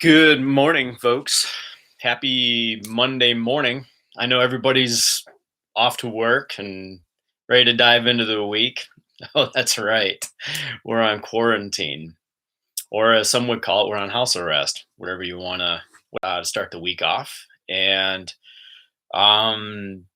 Good morning, folks. Happy Monday morning. I know everybody's off to work and ready to dive into the week. Oh, that's right. We're on quarantine, or as some would call it, we're on house arrest, whatever you want to start the week off. And, um,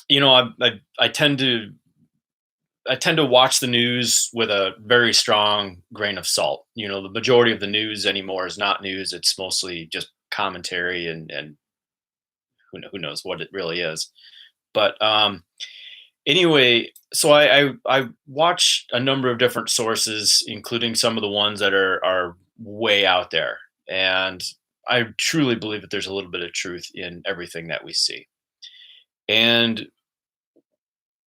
I tend to watch the news with a very strong grain of salt. The majority of the news anymore is not news; it's mostly just commentary, and who knows what it really is. But anyway, so I watch a number of different sources, including some of the ones that are way out there, and I truly believe that there's a little bit of truth in everything that we see. And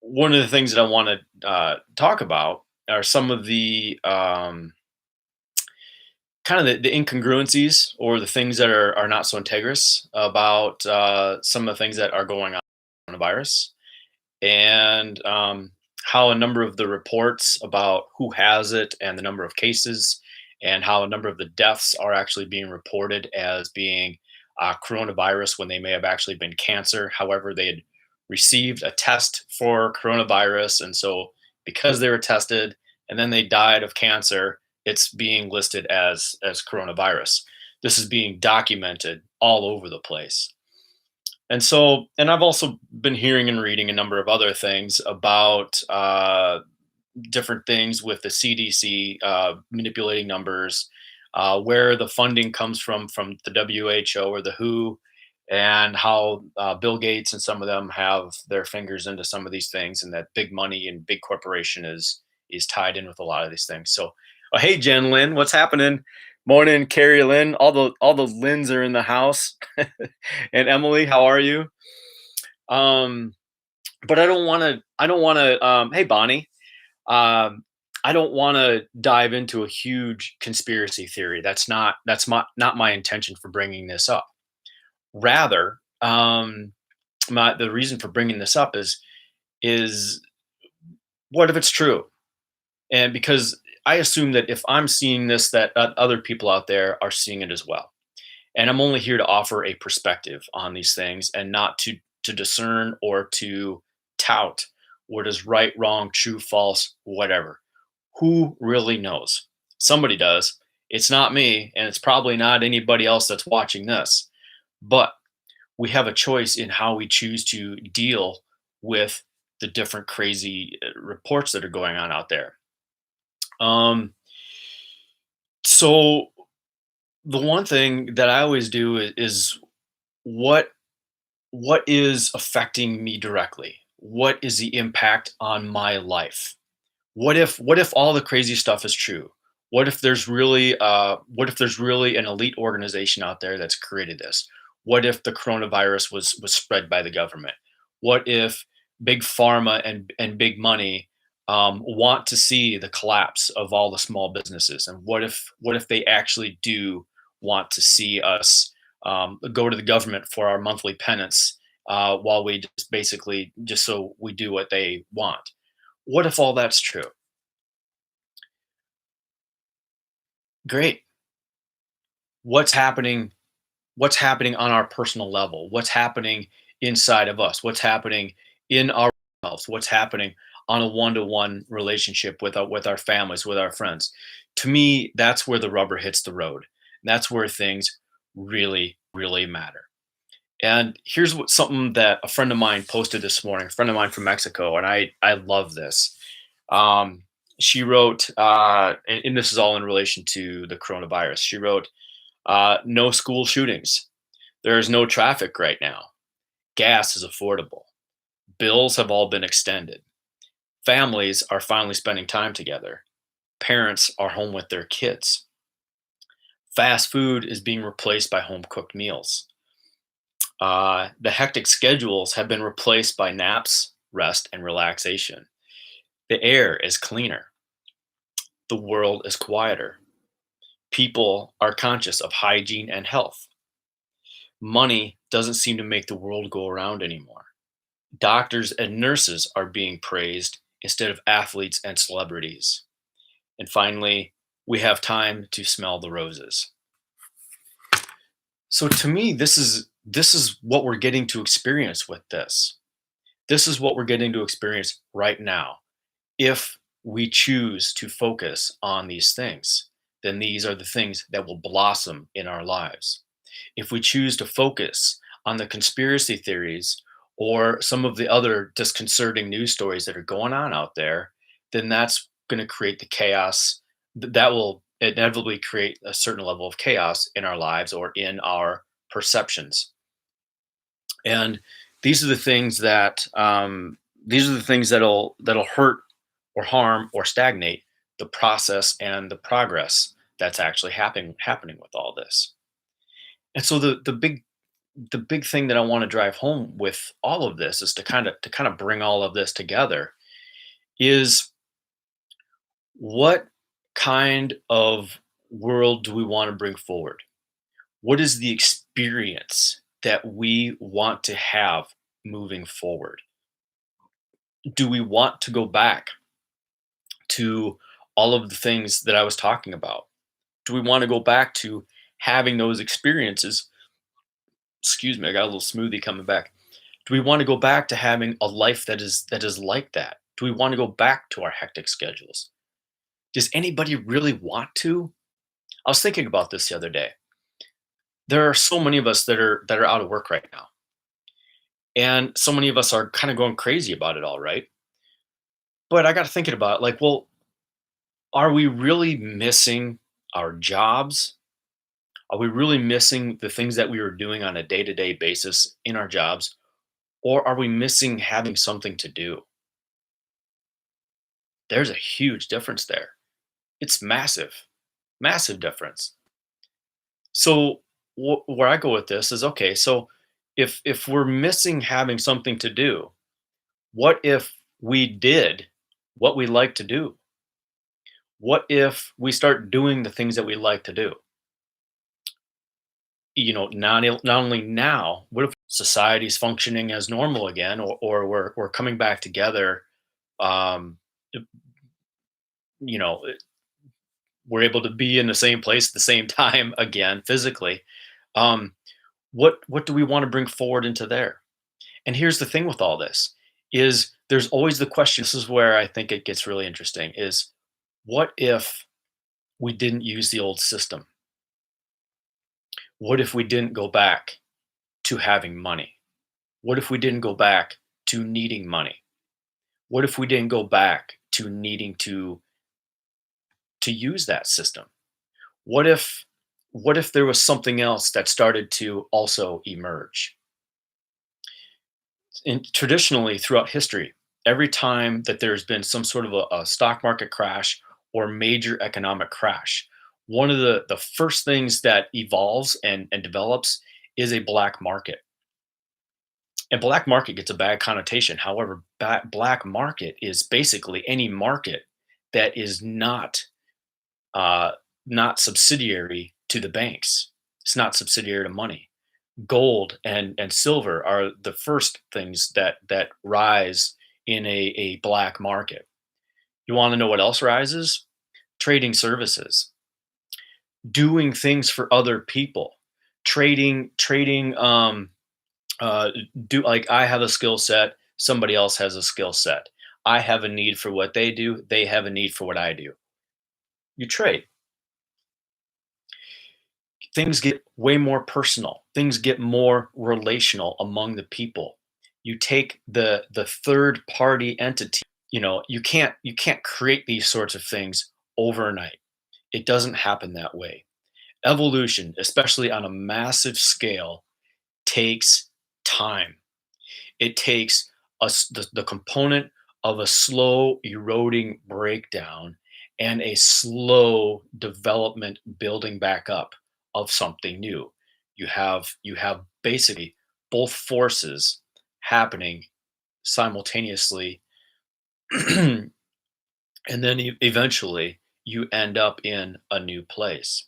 one of the things that I want to talk about are some of the kind of the incongruencies or the things that are not so integrous about some of the things that are going on with the virus, and how a number of the reports about who has it and the number of cases and how a number of the deaths are actually being reported as being coronavirus when they may have actually been cancer. However, they had received a test for coronavirus, and so because they were tested and then they died of cancer, it's being listed as coronavirus. This is being documented all over the place. And I've also been hearing and reading a number of other things about different things with the CDC manipulating numbers, where the funding comes from the WHO or the WHO, and how Bill Gates and some of them have their fingers into some of these things, and that big money and big corporation is tied in with a lot of these things. So, hey, Jen Lynn, what's happening? Morning, Carrie Lynn. All the Lynns are in the house. And Emily, how are you? Um, but I don't want to hey Bonnie. Um, I don't want to dive into a huge conspiracy theory. Not my intention for bringing this up. Rather, the reason for bringing this up is what if it's true? And because I assume that if I'm seeing this, that other people out there are seeing it as well. And I'm only here to offer a perspective on these things and not to discern or to tout what is right, wrong, true, false, whatever. Who really knows? Somebody does. It's not me, and it's probably not anybody else that's watching this. But we have a choice in how we choose to deal with the different crazy reports that are going on out there. Um, so the one thing that I always do is what what is affecting me directly? What is the impact on my life? What if all the crazy stuff is true? What if there's really an elite organization out there that's created this? What if the coronavirus was spread by the government? What if big pharma and big money want to see the collapse of all the small businesses? And what if they actually do want to see us go to the government for our monthly penance, while we just basically just so we do what they want? What if all that's true? Great. What's happening on our personal level? What's happening inside of us? What's happening in our health? What's happening on a one-to-one relationship with our families, with our friends? To me, that's where the rubber hits the road. That's where things really, really matter. And here's something that a friend of mine posted this morning, a friend of mine from Mexico, and I love this. Um, she wrote, and this is all in relation to the coronavirus. She wrote, "No school shootings. There is no traffic right now. Gas is affordable. Bills have all been extended. Families are finally spending time together. Parents are home with their kids. Fast food is being replaced by home cooked meals. The hectic schedules have been replaced by naps, rest, and relaxation. The air is cleaner. The world is quieter. People are conscious of hygiene and health. Money doesn't seem to make the world go around anymore. Doctors and nurses are being praised instead of athletes and celebrities. And finally, we have time to smell the roses. So to me, this is what we're getting to experience with this. This is what we're getting to experience right now. If we choose to focus on these things, then these are the things that will blossom in our lives. If we choose to focus on the conspiracy theories or some of the other disconcerting news stories that are going on out there, then that's going to create the chaos that will inevitably create a certain level of chaos in our lives or in our perceptions. And these are the things that that'll hurt or harm or stagnate the process and the progress that's actually happening with all this. And so the big thing that I want to drive home with all of this is to kind of bring all of this together is what kind of world do we want to bring forward? What is the experience that we want to have moving forward? Do we want to go back to all of the things that I was talking about? Do we want to go back to having those experiences? Excuse me, I got a little smoothie coming back. Do we want to go back to having a life that is like that? Do we want to go back to our hectic schedules? Does anybody really want to? I was thinking about this the other day. There are so many of us that are out of work right now. And so many of us are kind of going crazy about it all, right? But I got to thinking about it, like, well, are we really missing our jobs? Are we really missing the things that we were doing on a day-to-day basis in our jobs? Or are we missing having something to do? There's a huge difference there. It's massive, massive difference. So where I go with this is, okay, so if we're missing having something to do, what if we did what we like to do? What if we start doing the things that we like to do? Not only now, what if society's functioning as normal again, or we're coming back together, um, you know, we're able to be in the same place at the same time again physically. Um, what do we want to bring forward into there? And here's the thing with all this is there's always the question. This is where I think it gets really interesting is what if we didn't use the old system? What if we didn't go back to having money? What if we didn't go back to needing money? What if we didn't go back to needing to use that system? What if what if there was something else that started to also emerge? And traditionally throughout history, every time that there's been some sort of a stock market crash or major economic crash, one of the first things that evolves and develops is a black market. And black market gets a bad connotation. However, black market is basically any market that is uh, not subsidiary to the banks. It's not subsidiary to money. Gold and silver are the first things that rise in a black market. You want to know what else rises? Trading services, doing things for other people, trading. Uh, do like I have a skill set, somebody else has a skill set. I have a need for what they do. They have a need for what I do. You trade. Things get way more personal. Things get more relational among the people. You take the third party entity. You can't create these sorts of things overnight. It doesn't happen that way. Evolution, especially on a massive scale, takes time. It takes the component of a slow eroding breakdown and a slow development building back up of something new. You have basically both forces happening simultaneously, and then eventually you end up in a new place.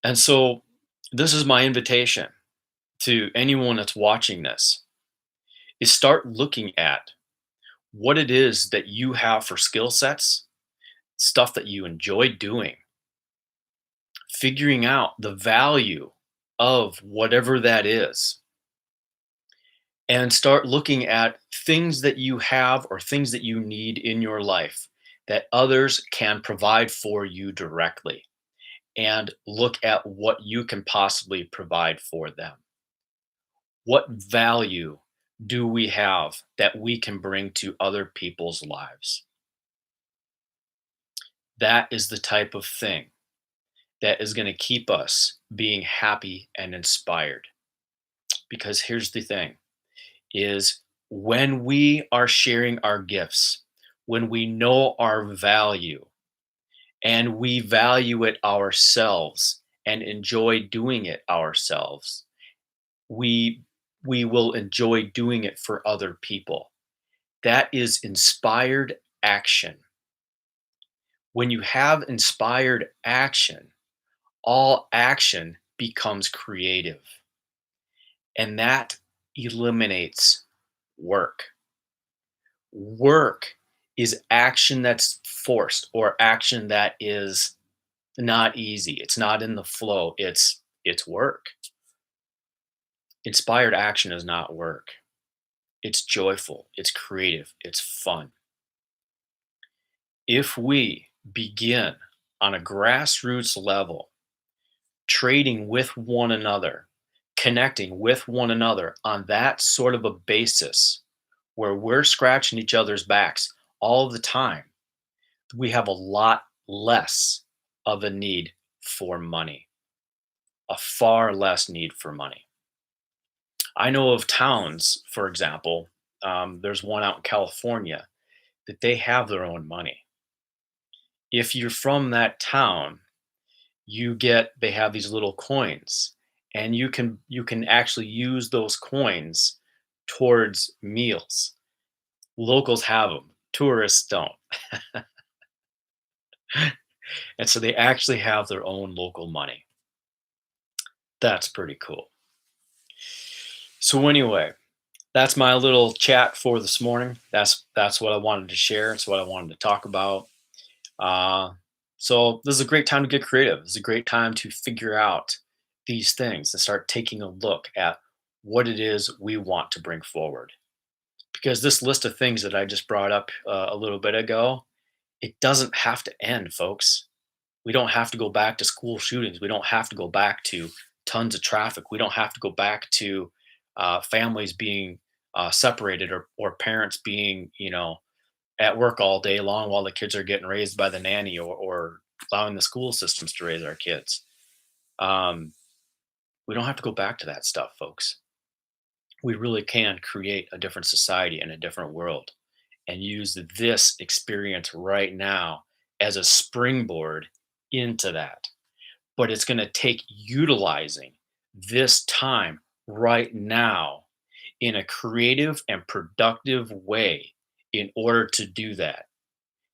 And so this is my invitation to anyone that's watching this is start looking at what it is that you have for skill sets, stuff that you enjoy doing, figuring out the value of whatever that is, and start looking at things that you have or things that you need in your life that others can provide for you directly, and look at what you can possibly provide for them. What value do we have that we can bring to other people's lives? That is the type of thing that is going to keep us being happy and inspired. Because here's the thing is when we are sharing our gifts, when we know our value and we value it ourselves and enjoy doing it ourselves, we we will enjoy doing it for other people. That is inspired action. When you have inspired action, all action becomes creative, and that eliminates work. Work is action that's forced or action that is not easy. It's not in the flow. It's work. Inspired action is not work. It's joyful, it's creative, it's fun. If we begin on a grassroots level, trading with one another, connecting with one another on that sort of a basis where we're scratching each other's backs all the time, we have a lot less of a need for money, a far less need for money. I know of towns, for example, there's one out in California that they have their own money. If you're from that town, they have these little coins, and you can actually use those coins towards meals. Locals have them, tourists don't. And so they actually have their own local money. That's pretty cool. So anyway, that's my little chat for this morning. That's what I wanted to share. It's what I wanted to talk about. Uh, so this is a great time to get creative. It's a great time to figure out these things and start taking a look at what it is we want to bring forward. Because this list of things that I just brought up a little bit ago, it doesn't have to end, folks. We don't have to go back to school shootings. We don't have to go back to tons of traffic. We don't have to go back to families being separated, or parents being, at work all day long while the kids are getting raised by the nanny, or allowing the school systems to raise our kids. Um, we don't have to go back to that stuff, folks. We really can create a different society and a different world and use this experience right now as a springboard into that. But it's going to take utilizing this time right now in a creative and productive way in order to do that.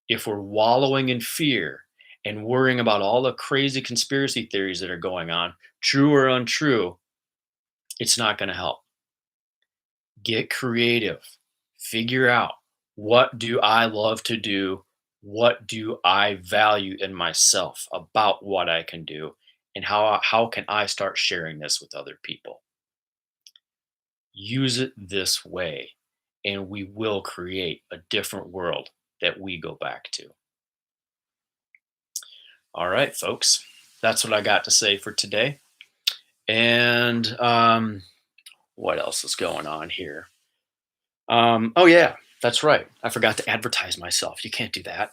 If we're wallowing in fear and worrying about all the crazy conspiracy theories that are going on, true or untrue, it's not going to help. Get creative. Figure out, what do I love to do? What do I value in myself about what I can do? And how can I start sharing this with other people? Use it this way, and we will create a different world that we go back to. All right, folks, that's what I got to say for today. And what else is going on here? Oh yeah, that's right. I forgot to advertise myself. You can't do that.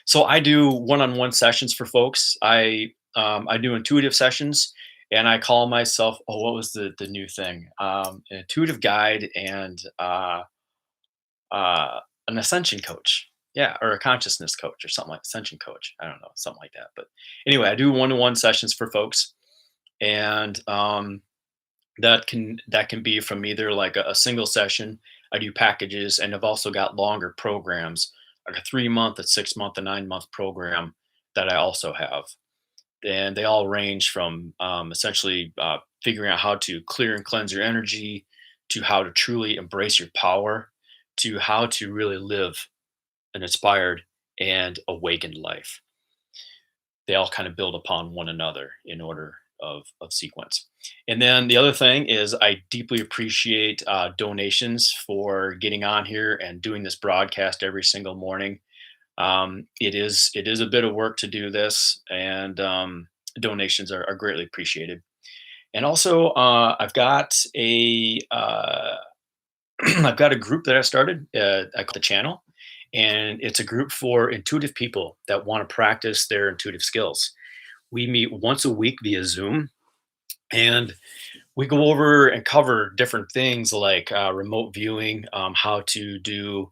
So I do one-on-one sessions for folks. I do intuitive sessions, and I call myself, oh, what was the new thing? An intuitive guide and an ascension coach. Yeah, or a consciousness coach or something, like ascension coach. I don't know, something like that. But anyway, I do one-to-one sessions for folks, and that can be from either like a single session. I do packages, and I've also got longer programs, like a 3 month, a 6 month, a 9 month program that I also have. And they all range from essentially figuring out how to clear and cleanse your energy, to how to truly embrace your power, to how to really live an inspired and awakened life. They all kind of build upon one another in order of sequence. And then the other thing is, I deeply appreciate donations for getting on here and doing this broadcast every single morning. It is a bit of work to do this, and donations are greatly appreciated. And also, I've got a I've got a group that I started. I call the channel, and it's a group for intuitive people that want to practice their intuitive skills. We meet once a week via Zoom, and we go over and cover different things like remote viewing, how to do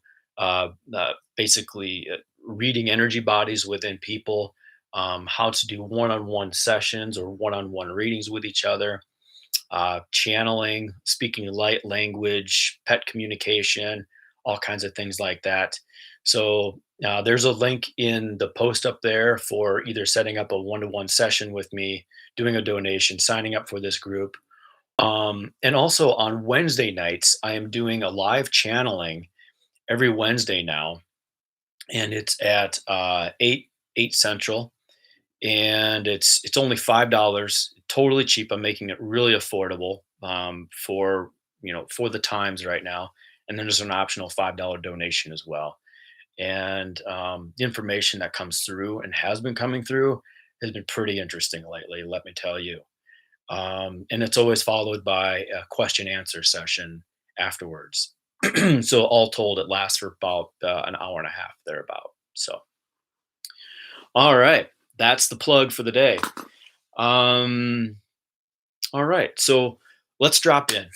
basically reading energy bodies within people, how to do one-on-one sessions or one-on-one readings with each other, channeling, speaking light language, pet communication, all kinds of things like that. So there's a link in the post up there for either setting up a one-to-one session with me, doing a donation, signing up for this group. And also on Wednesday nights, I am doing a live channeling every Wednesday now, and it's at 8 Central, and it's only $5, totally cheap. I'm making it really affordable for for the times right now. And then there's an optional $5 donation as well. And the information that comes through and has been coming through has been pretty interesting lately. Let me tell you. And it's always followed by a question answer session afterwards. So all told, it lasts for about an hour and a half thereabout. So all right, that's the plug for the day. Um, all right, so let's drop in.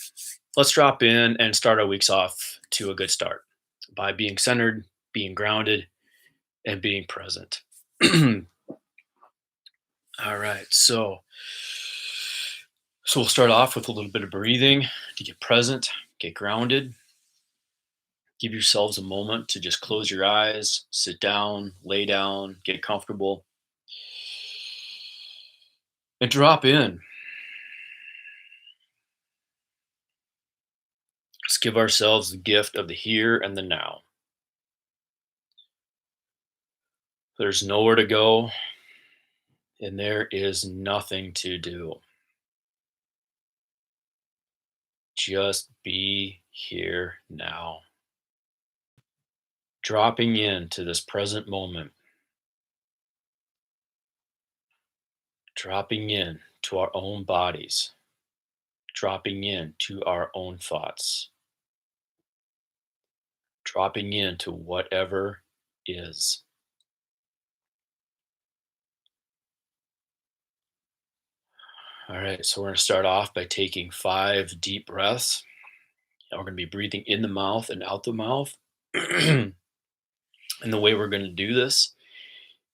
Let's drop in and start our weeks off to a good start by being centered, being grounded, and being present. All right, so we'll start off with a little bit of breathing to get present, get grounded. Give yourselves a moment to just close your eyes, sit down, lay down, get comfortable, and drop in. Let's give ourselves the gift of the here and the now. There's nowhere to go, and there is nothing to do. Just be here now. Dropping into this present moment, dropping in to our own bodies, dropping in to our own thoughts, dropping into whatever is. All right, so we're going to start off by taking 5 deep breaths. And we're going to be breathing in the mouth and out the mouth. And the way we're going to do this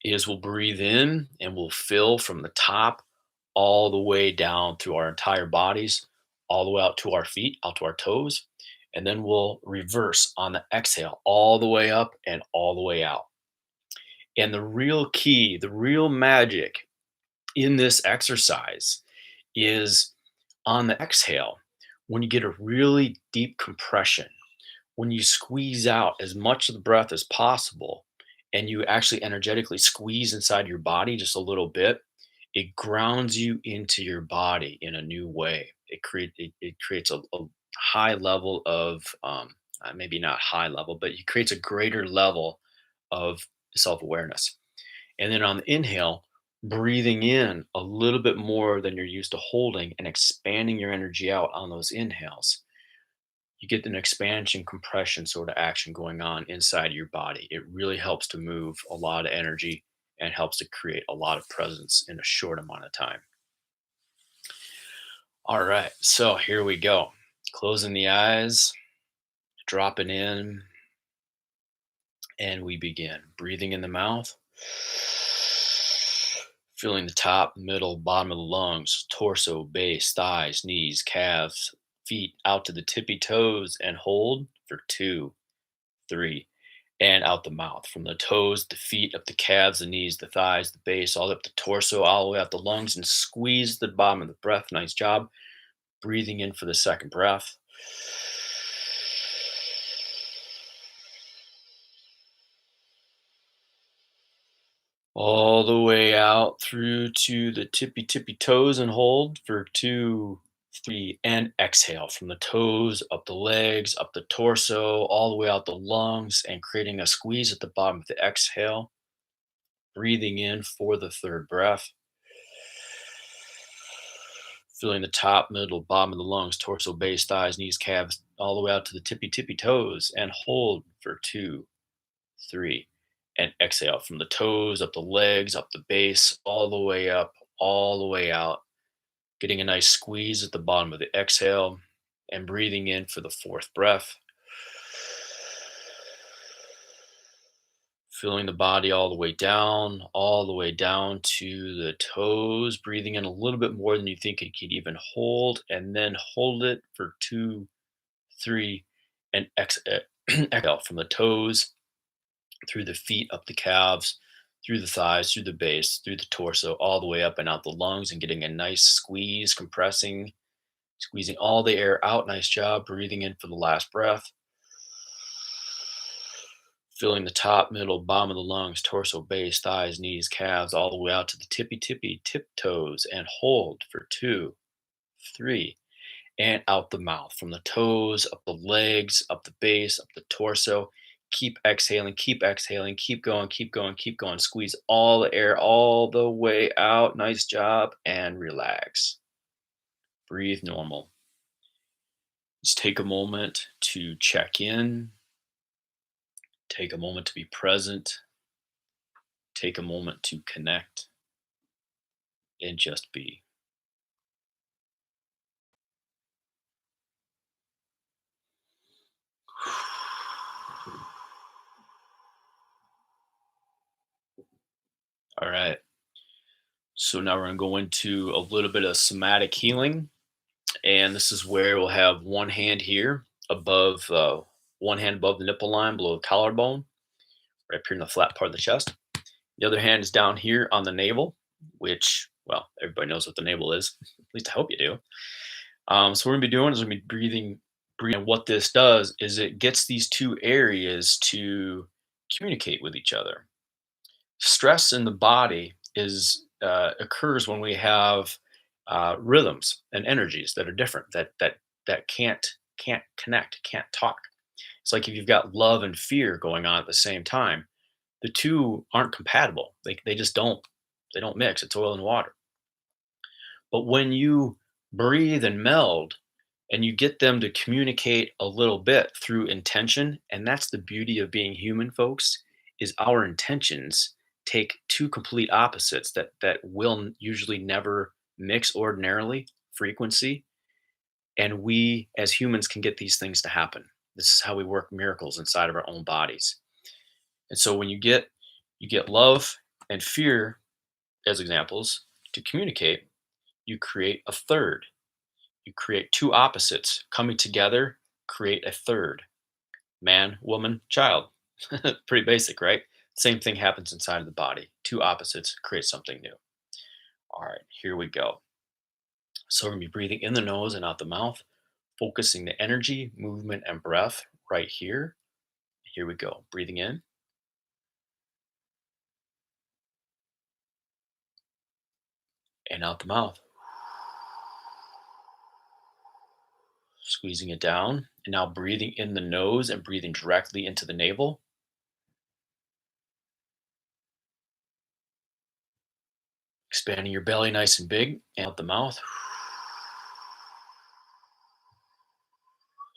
is we'll breathe in and we'll fill from the top all the way down through our entire bodies, all the way out to our feet, out to our toes. And then we'll reverse on the exhale all the way up and all the way out. And the real key, the real magic in this exercise is on the exhale, when you get a really deep compression, when you squeeze out as much of the breath as possible and you actually energetically squeeze inside your body just a little bit, it grounds you into your body in a new way. It creates a high level of maybe not high level, but it creates a greater level of self-awareness. And then on the inhale, breathing in a little bit more than you're used to holding and expanding your energy out on those inhales, you get an expansion compression sort of action going on inside your body. It really helps to move a lot of energy and helps to create a lot of presence in a short amount of time. All right, so here we go. Closing the eyes, dropping in, and we begin. Breathing in the mouth, feeling the top, middle, bottom of the lungs, torso, base, thighs, knees, calves, feet out to the tippy toes, and hold for 2, 3, and out the mouth. From the toes, the feet, up the calves, the knees, the thighs, the base, all up the torso, all the way out the lungs, and squeeze the bottom of the breath. Nice job. Breathing in for the second breath. All the way out through to the tippy toes and hold for 2, 3, and exhale from the toes, up the legs, up the torso, all the way out the lungs, and creating a squeeze at the bottom of the exhale. Breathing in for the third breath. Feeling the top, middle, bottom of the lungs, torso, base, thighs, knees, calves, all the way out to the tippy toes, and hold for 2, 3, and exhale from the toes, up the legs, up the base, all the way up, all the way out. Getting a nice squeeze at the bottom of the exhale, and breathing in for the fourth breath. Feeling the body all the way down to the toes, breathing in a little bit more than you think it could even hold, and then hold it for 2, 3, and exhale, exhale from the toes, through the feet, up the calves, through the thighs, through the base, through the torso, all the way up and out the lungs, and getting a nice squeeze, compressing, squeezing all the air out. Nice job. Breathing in for the last breath. Filling the top, middle, bottom of the lungs, torso, base, thighs, knees, calves, all the way out to the tippy tiptoes, and hold for 2, 3, and out the mouth from the toes, up the legs, up the base, up the torso. Keep exhaling, keep going, keep going, keep going. Squeeze all the air all the way out. Nice job, and relax. Breathe normal. Just take a moment to check in, take a moment to be present, take a moment to connect, and just be. All right. So now we're going to go into a little bit of somatic healing. And this is where we'll have one hand here above, one hand above the nipple line, below the collarbone, right up here in the flat part of the chest. The other hand is down here on the navel, which, well, everybody knows what the navel is. At least I hope you do. So what we're gonna be doing is we're gonna be breathing. Breathing. And what this does is it gets these two areas to communicate with each other. Stress in the body is occurs when we have rhythms and energies that are different that can't connect, can't talk. It's like if you've got love and fear going on at the same time, the two aren't compatible. They just don't mix. It's oil and water. But when you breathe and meld and you get them to communicate a little bit through intention, and that's the beauty of being human, folks, is our intentions take two complete opposites that will usually never mix ordinarily, frequency, and we as humans can get these things to happen. This is how we work miracles inside of our own bodies. And so when you get love and fear as examples to communicate, you create a third. You create two opposites coming together, create a third. Man, woman, child. Pretty basic, right? Same thing happens inside of the body. Two opposites create something new. All right, here we go. So we're gonna be breathing in the nose and out the mouth, focusing the energy, movement, and breath right here. Here we go. Breathing in and out the mouth. Squeezing it down. And now breathing in the nose and breathing directly into the navel. Expanding your belly nice and big and out the mouth.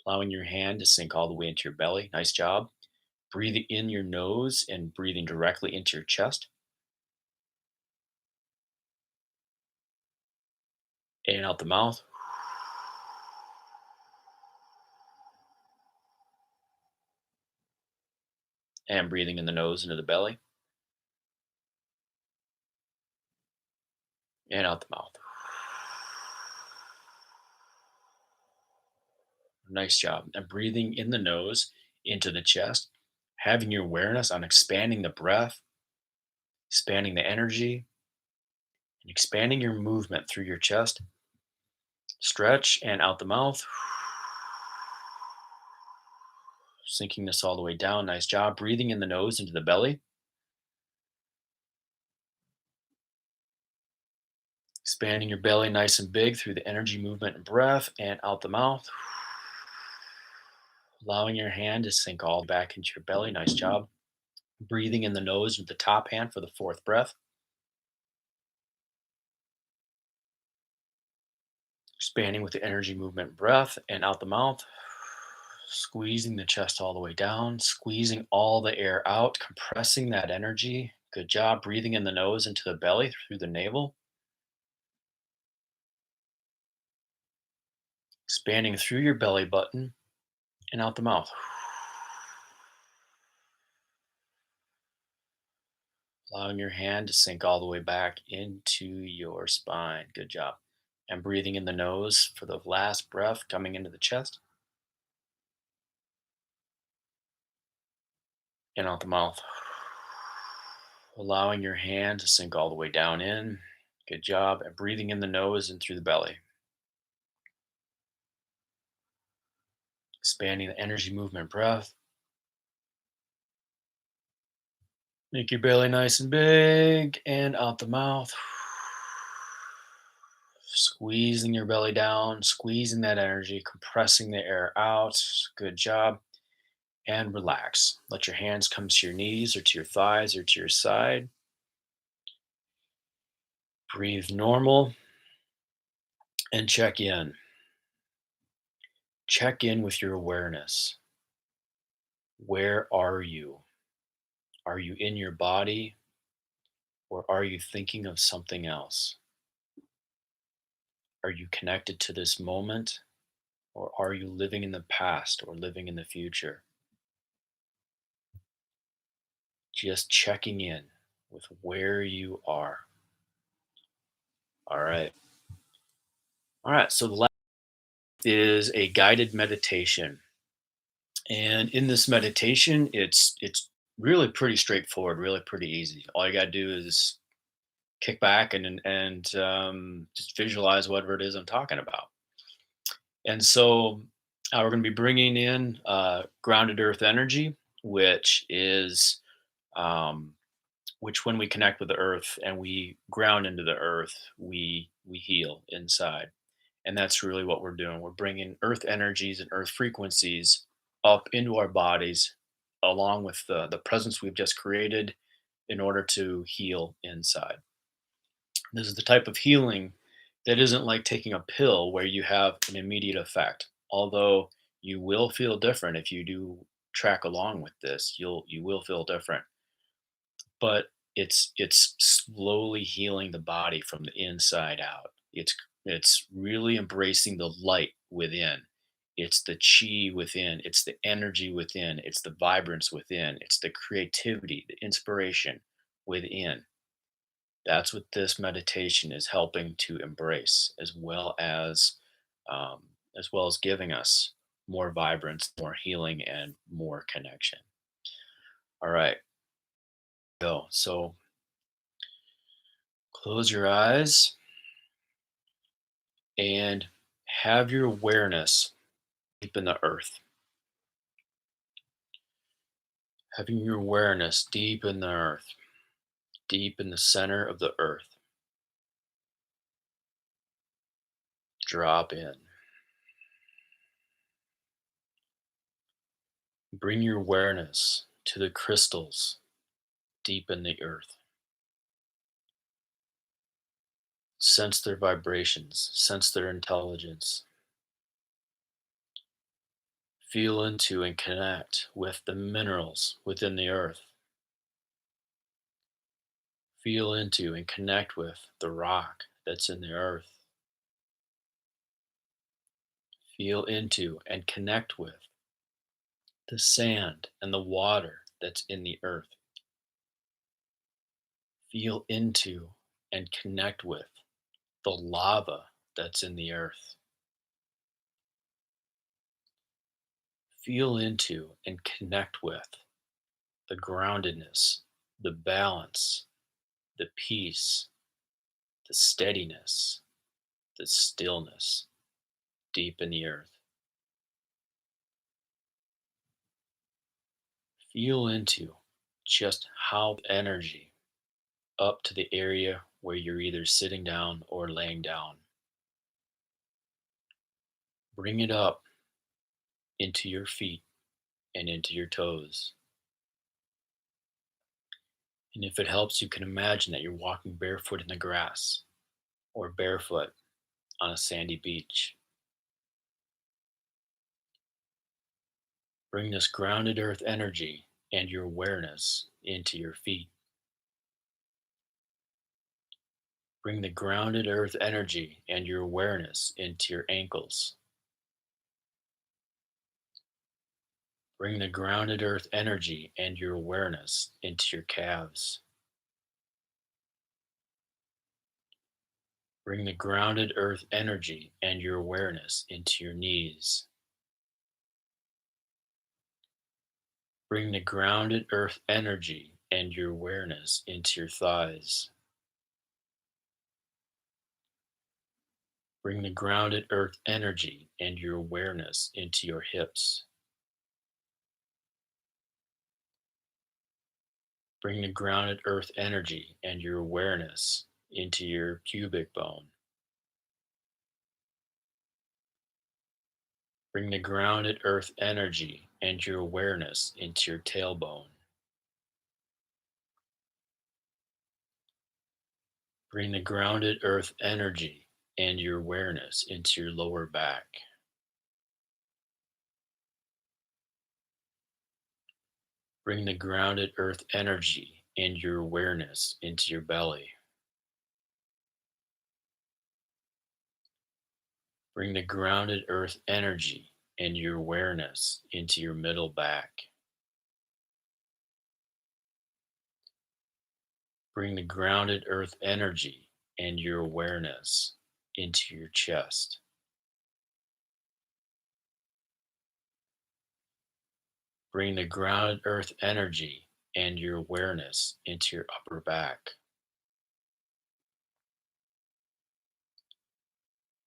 Allowing your hand to sink all the way into your belly. Nice job. Breathing in your nose and breathing directly into your chest. And out the mouth. And breathing in the nose into the belly. And out the mouth. Nice job. And breathing in the nose into the chest. Having your awareness on expanding the breath, expanding the energy, and expanding your movement through your chest. Stretch and out the mouth. Sinking this all the way down. Nice job. Breathing in the nose into the belly. Expanding your belly nice and big through the energy, movement, and breath, and out the mouth. Allowing your hand to sink all back into your belly. Nice job. Breathing in the nose with the top hand for the fourth breath. Expanding with the energy, movement, breath, and out the mouth. Squeezing the chest all the way down, squeezing all the air out, compressing that energy. Good job. Breathing in the nose into the belly through the navel. Expanding through your belly button and out the mouth. Allowing your hand to sink all the way back into your spine. Good job. And breathing in the nose for the last breath, coming into the chest and out the mouth. Allowing your hand to sink all the way down in. Good job. And breathing in the nose and through the belly. Expanding the energy, movement, breath. Make your belly nice and big and out the mouth. Squeezing your belly down, squeezing that energy, compressing the air out. Good job. And relax. Let your hands come to your knees or to your thighs or to your side. Breathe normal and check in. Check in with your awareness. Where are you? Are you in your body or are you thinking of something else? Are you connected to this moment or are you living in the past or living in the future? Just checking in with where you are. All right. All right. So the last is a guided meditation. And in this meditation, it's really pretty straightforward, really pretty easy. All you got to do is kick back and just visualize whatever it is I'm talking about. And so we're going to be bringing in grounded earth energy, which is um, which when we connect with the earth and we ground into the earth, we heal inside. And that's really what we're doing. We're bringing earth energies and earth frequencies up into our bodies along with the presence we've just created in order to heal inside. This is the type of healing that isn't like taking a pill where you have an immediate effect. Although you will feel different if you do track along with this, you will feel different, but it's slowly healing the body from the inside out. It's really embracing the light within. It's the chi within, it's the energy within, it's the vibrance within, it's the creativity, the inspiration within. That's what this meditation is helping to embrace, um, as well as giving us more vibrance, more healing, and more connection. All right, go. So close your eyes and have your awareness deep in the earth. Having your awareness deep in the earth, deep in the center of the earth. Drop in. Bring your awareness to the crystals deep in the earth. Sense their vibrations, sense their intelligence. Feel into and connect with the minerals within the earth. Feel into and connect with the rock that's in the earth. Feel into and connect with the sand and the water that's in the earth. Feel into and connect with the lava that's in the earth. Feel into and connect with the groundedness, the balance, the peace, the steadiness, the stillness deep in the earth. Feel into just how energy up to the area where you're either sitting down or laying down. Bring it up into your feet and into your toes. And if it helps, you can imagine that you're walking barefoot in the grass or barefoot on a sandy beach. Bring this grounded earth energy and your awareness into your feet. Bring the grounded earth energy and your awareness into your ankles. Bring the grounded earth energy and your awareness into your calves. Bring the grounded earth energy and your awareness into your knees. Bring the grounded earth energy and your awareness into your thighs. Bring the grounded earth energy and your awareness into your hips. Bring the grounded earth energy and your awareness into your pubic bone. Bring the grounded earth energy and your awareness into your tailbone. Bring the grounded earth energy and your awareness into your lower back. Bring the grounded earth energy and your awareness into your belly. Bring the grounded earth energy and your awareness into your middle back. Bring the grounded earth energy and your awareness into your chest. Bring the grounded earth energy and your awareness into your upper back.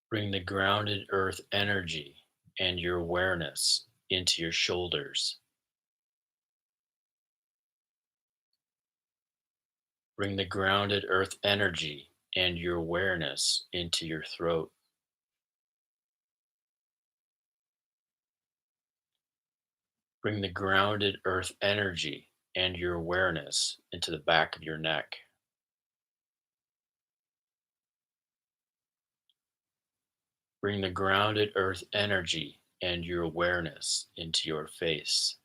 Bring the grounded earth energy and your awareness into your shoulders. Bring the grounded earth energy and your awareness into your throat. Bring the grounded earth energy and your awareness into the back of your neck. Bring the grounded earth energy and your awareness into your face.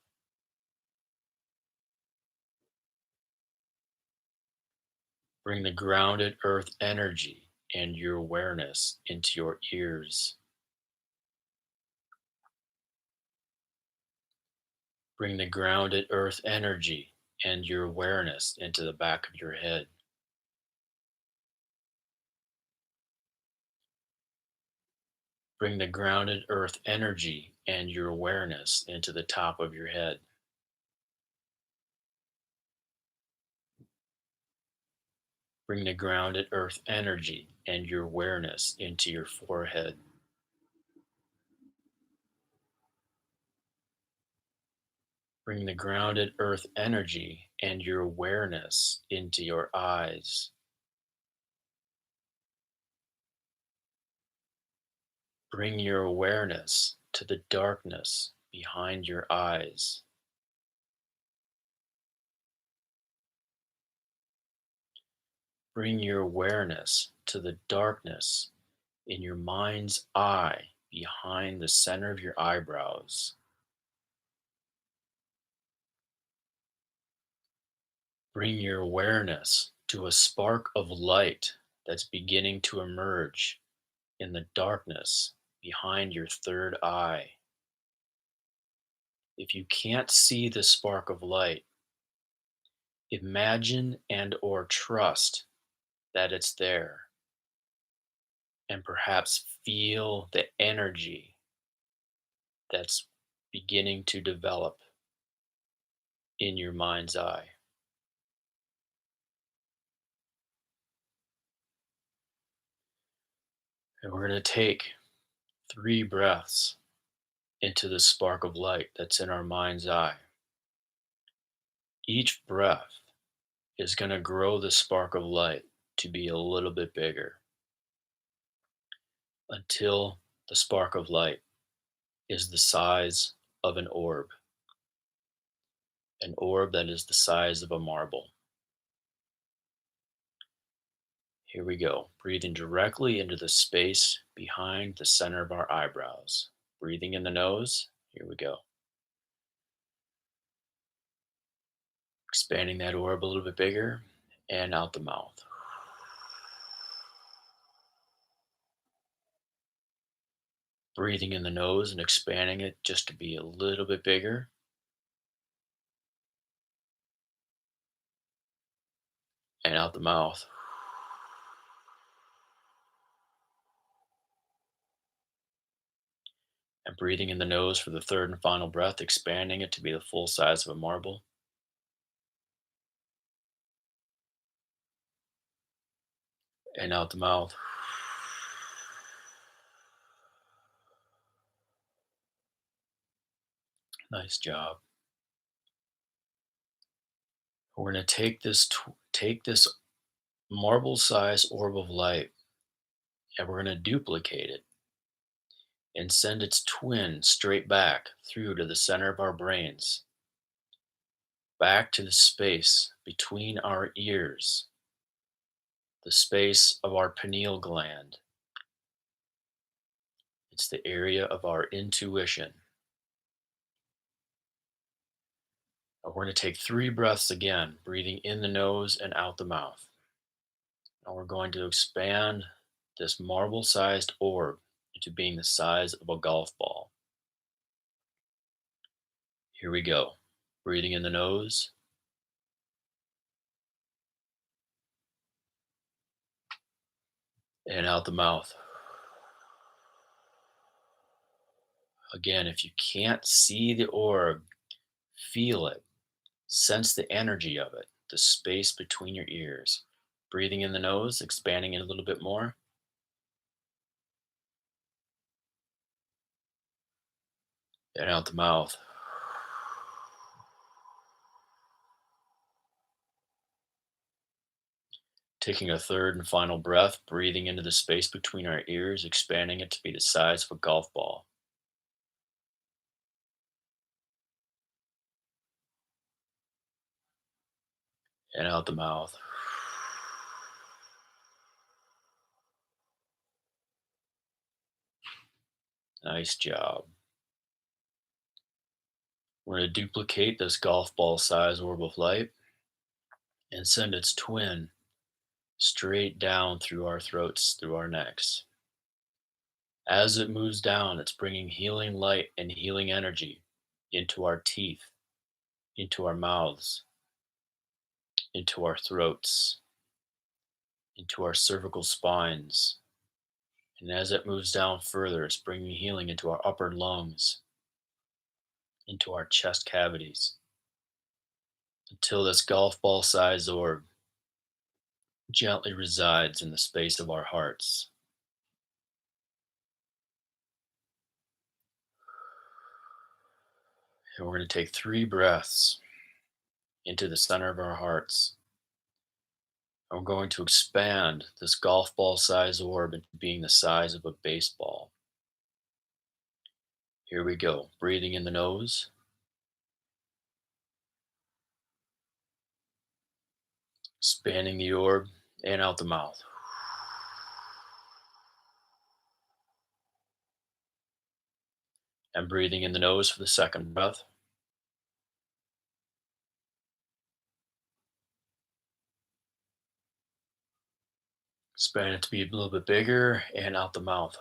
Bring the grounded earth energy and your awareness into your ears. Bring the grounded earth energy and your awareness into the back of your head. Bring the grounded earth energy and your awareness into the top of your head. Bring the grounded earth energy and your awareness into your forehead. Bring the grounded earth energy and your awareness into your eyes. Bring your awareness to the darkness behind your eyes. Bring your awareness to the darkness in your mind's eye behind the center of your eyebrows. Bring your awareness to a spark of light that's beginning to emerge in the darkness behind your third eye. If you can't see the spark of light, imagine and or trust that it's there, and perhaps feel the energy that's beginning to develop in your mind's eye. And we're going to take 3 breaths into the spark of light that's in our mind's eye. Each breath is going to grow the spark of light to be a little bit bigger until the spark of light is the size of an orb that is the size of a marble. Here we go. Breathing directly into the space behind the center of our eyebrows. Breathing in the nose. Here we go. Expanding that orb a little bit bigger and out the mouth. Breathing in the nose and expanding it just to be a little bit bigger and out the mouth. And breathing in the nose for the third and final breath, expanding it to be the full size of a marble. And out the mouth. Nice job. We're going to take this marble-sized orb of light, and we're going to duplicate it and send its twin straight back through to the center of our brains, back to the space between our ears, the space of our pineal gland. It's the area of our intuition. Now we're going to take 3 breaths again, breathing in the nose and out the mouth. Now we're going to expand this marble sized orb into being the size of a golf ball. Here we go. Breathing in the nose and out the mouth. Again, if you can't see the orb, feel it. Sense the energy of it, the space between your ears. Breathing in the nose, expanding it a little bit more. And out the mouth. Taking a third and final breath, breathing into the space between our ears, expanding it to be the size of a golf ball. And out the mouth. Nice job. We're going to duplicate this golf ball size orb of light and send its twin straight down through our throats, through our necks. As it moves down, it's bringing healing light and healing energy into our teeth, into our mouths, into our throats, into our cervical spines. And as it moves down further, it's bringing healing into our upper lungs, into our chest cavities, until this golf ball sized orb gently resides in the space of our hearts. And we're going to take 3 breaths into the center of our hearts. And we're going to expand this golf ball size orb into being the size of a baseball. Here we go. Breathing in the nose. Expanding the orb and out the mouth. And breathing in the nose for the second breath. Expand it to be a little bit bigger and out the mouth.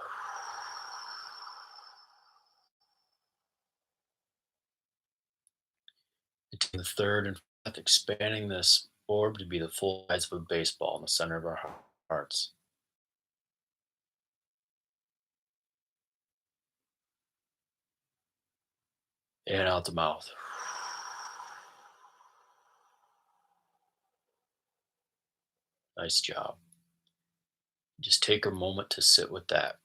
Into the third and fourth, expanding this orb to be the full size of a baseball in the center of our hearts. And out the mouth. Nice job. Just take a moment to sit with that.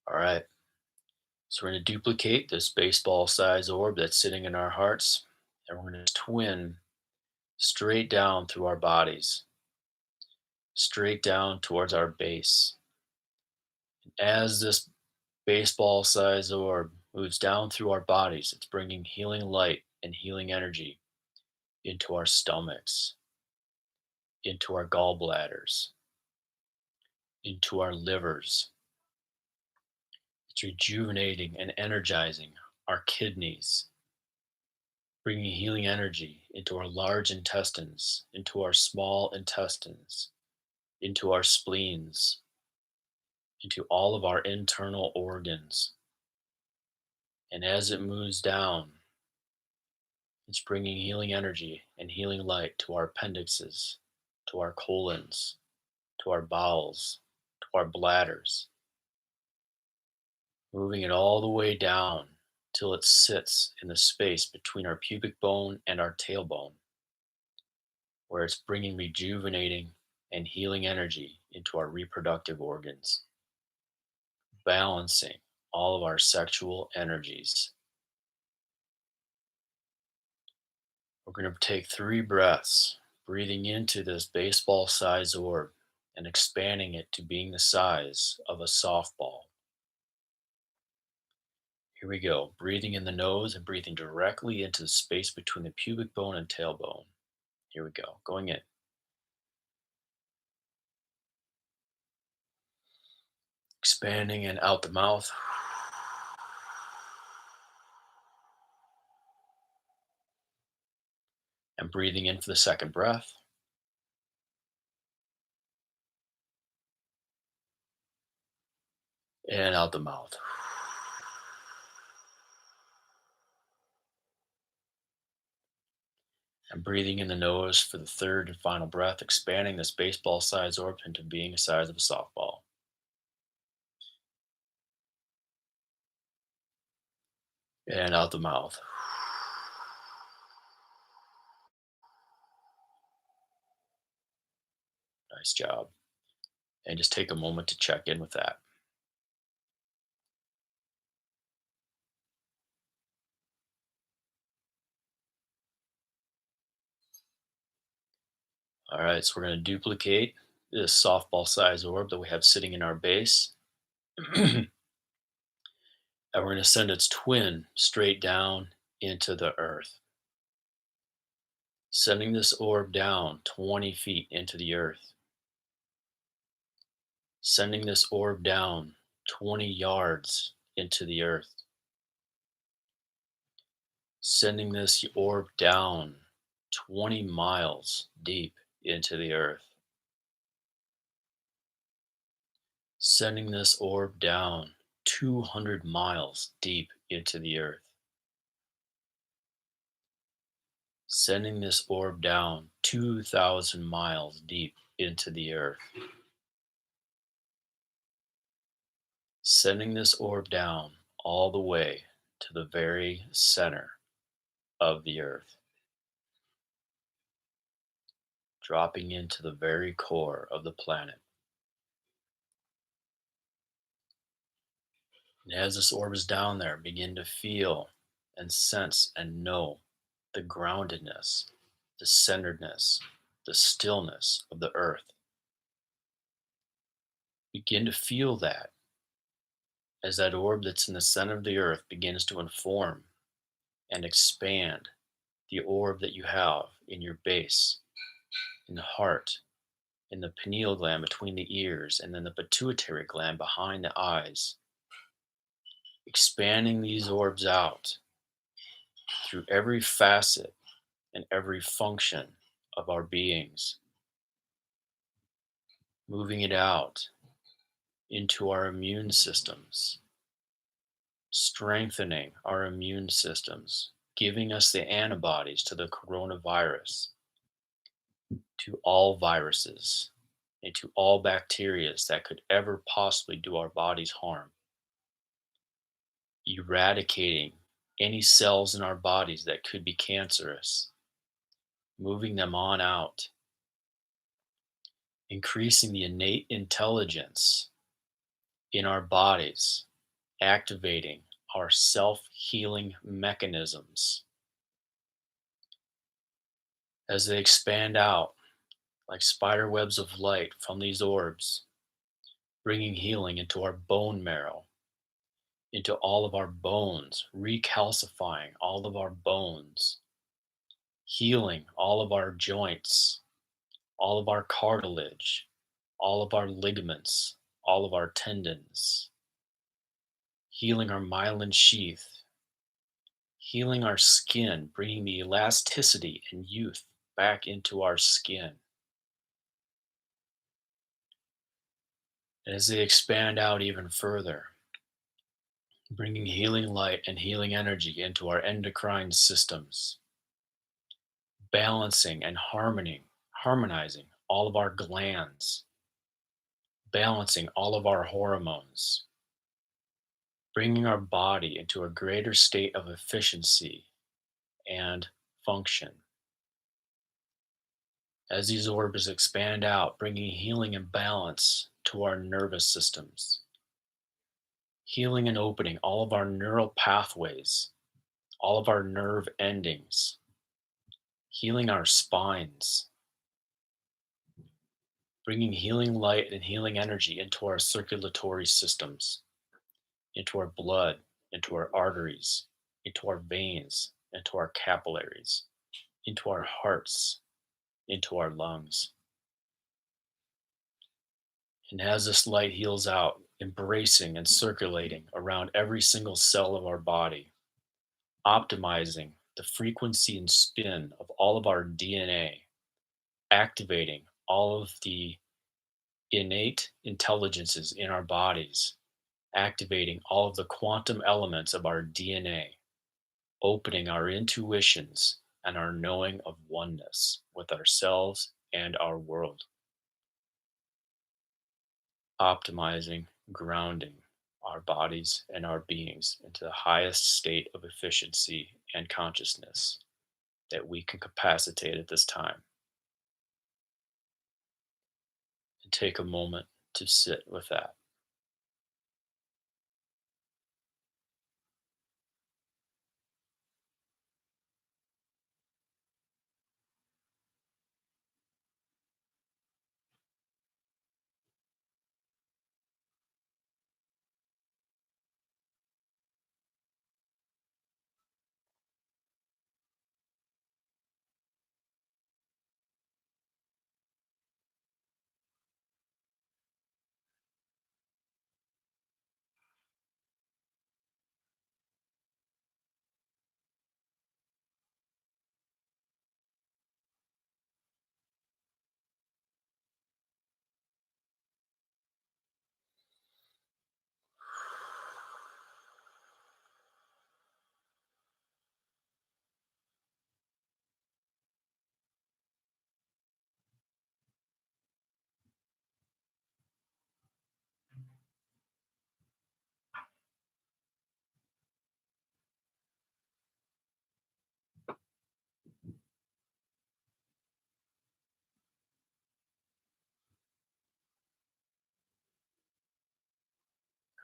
All right. So we're going to duplicate this baseball size orb that's sitting in our hearts, and we're going to twin straight down through our bodies, straight down towards our base. As this baseball sized orb moves down through our bodies, it's bringing healing light and healing energy into our stomachs, into our gallbladders, into our livers. It's rejuvenating and energizing our kidneys, bringing healing energy into our large intestines, into our small intestines, into our spleens, into all of our internal organs. And as it moves down, it's bringing healing energy and healing light to our appendixes, to our colons, to our bowels, to our bladders, moving it all the way down till it sits in the space between our pubic bone and our tailbone, where it's bringing rejuvenating and healing energy into our reproductive organs, balancing all of our sexual energies. We're going to take 3 breaths, breathing into this baseball size orb and expanding it to being the size of a softball. Here we go. Breathing in the nose and breathing directly into the space between the pubic bone and tailbone. Here we go. Going in. Expanding and out the mouth. And breathing in for the second breath. And out the mouth. And breathing in the nose for the third and final breath, expanding this baseball size orb into being the size of a softball. And out the mouth. Nice job. And just take a moment to check in with that. All right, so we're going to duplicate this softball size orb that we have sitting in our base. And we're going to send its twin straight down into the earth. Sending this orb down 20 feet into the earth. Sending this orb down 20 yards into the earth. Sending this orb down 20 miles deep into the earth. Sending this orb down 200 miles deep into the earth. Sending this orb down 2,000 miles deep into the earth. Sending this orb down all the way to the very center of the earth. Dropping into the very core of the planet. And as this orb is down there, begin to feel and sense and know the groundedness, the centeredness, the stillness of the earth. Begin to feel that as that orb that's in the center of the earth begins to inform and expand the orb that you have in your base, in the heart, in the pineal gland between the ears, and then the pituitary gland behind the eyes. Expanding these orbs out through every facet and every function of our beings. Moving it out into our immune systems, strengthening our immune systems, giving us the antibodies to the coronavirus, to all viruses, and to all bacterias that could ever possibly do our bodies harm. Eradicating any cells in our bodies that could be cancerous, moving them on out, increasing the innate intelligence in our bodies, activating our self-healing mechanisms, as they expand out like spider webs of light from these orbs, bringing healing into our bone marrow, into all of our bones, recalcifying all of our bones, healing all of our joints, all of our cartilage, all of our ligaments, all of our tendons, healing our myelin sheath, healing our skin, bringing the elasticity and youth back into our skin. As they expand out even further, bringing healing light and healing energy into our endocrine systems, balancing and harmonizing all of our glands, balancing all of our hormones, bringing our body into a greater state of efficiency and function. As these orbs expand out, bringing healing and balance to our nervous systems, healing and opening all of our neural pathways, all of our nerve endings, healing our spines, bringing healing light and healing energy into our circulatory systems, into our blood, into our arteries, into our veins, into our capillaries, into our hearts, into our lungs. And as this light heals out, embracing and circulating around every single cell of our body, optimizing the frequency and spin of all of our DNA, activating all of the innate intelligences in our bodies, activating all of the quantum elements of our DNA, opening our intuitions and our knowing of oneness with ourselves and our world, optimizing, grounding our bodies and our beings into the highest state of efficiency and consciousness that we can capacitate at this time. And take a moment to sit with that.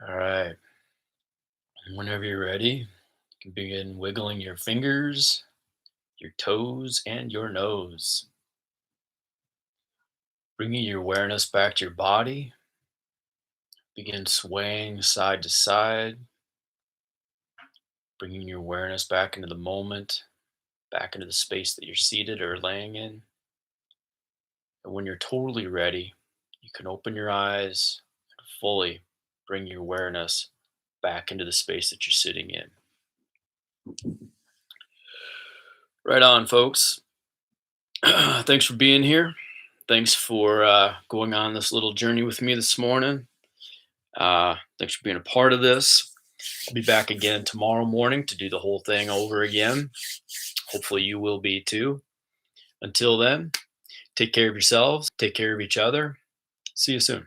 All right. Whenever you're ready, you can begin wiggling your fingers, your toes, and your nose. Bringing your awareness back to your body. Begin swaying side to side, bringing your awareness back into the moment, back into the space that you're seated or laying in. And when you're totally ready, you can open your eyes and fully bring your awareness back into the space that you're sitting in. Right on, folks. Thanks for being here. Thanks for going on this little journey with me this morning. Thanks for being a part of this. I'll be back again tomorrow morning to do the whole thing over again. Hopefully, you will be too. Until then, take care of yourselves, take care of each other. See you soon.